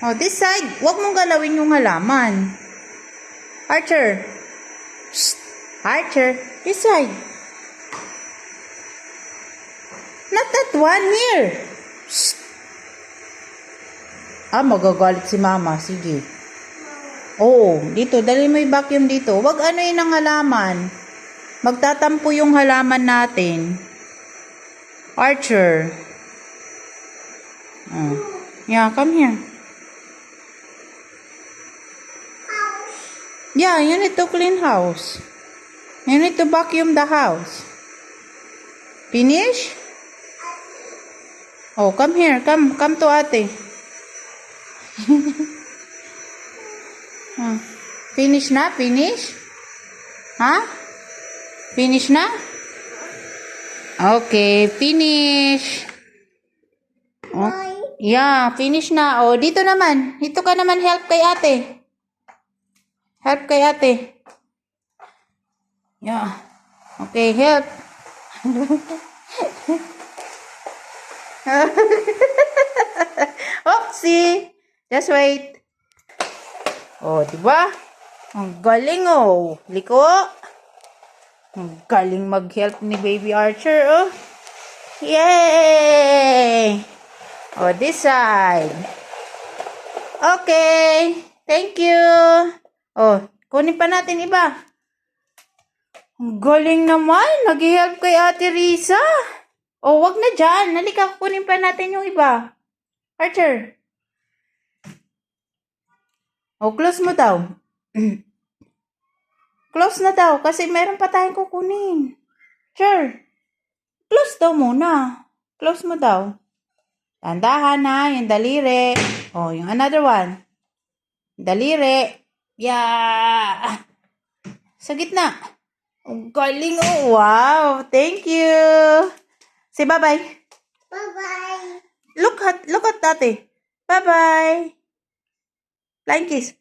Oh, this side. Huwag mong galawin yung halaman. Archer. Shh. Archer. This side. Not that one. Here. Shh. Magagalit si mama. Sige. Oo, dito. Dali mo yung vacuum dito. Huwag ano yun ang halaman. Magtatampo yung halaman natin. Archer. Oh. Yeah, come here. Yeah, you need to clean house. You need to vacuum the house. Finish? Oh, come here. Come to ate. Finish na? Finish? Ha? Finish na? Okay, finish. Oh, yeah, finish na. Oh, dito naman. Dito ka naman help kay ate. Help kay ate. Yeah. Okay, help. Oopsie. Just wait. Oh, diba? Ang galing, oh. Liko. Ang galing mag-help ni Baby Archer, oh. Yay! Oh, this side. Okay. Thank you. Oh, kunin pa natin iba. Ang galing naman. Nag-help kay Ate Risa. Oh, wag na dyan. Halika, kunin pa natin yung iba. Archer. Oh, close mo daw. Close na daw kasi meron pa tayong kukunin. Sure. Close daw muna. Close mo daw. Tandahan na, yung daliri. Oh, yung another one. Daliri. Yeah. Sa gitna. Ang galing, oh. Wow. Thank you. Say bye-bye. Bye-bye. Look at Tate. Bye-bye. Flying kiss.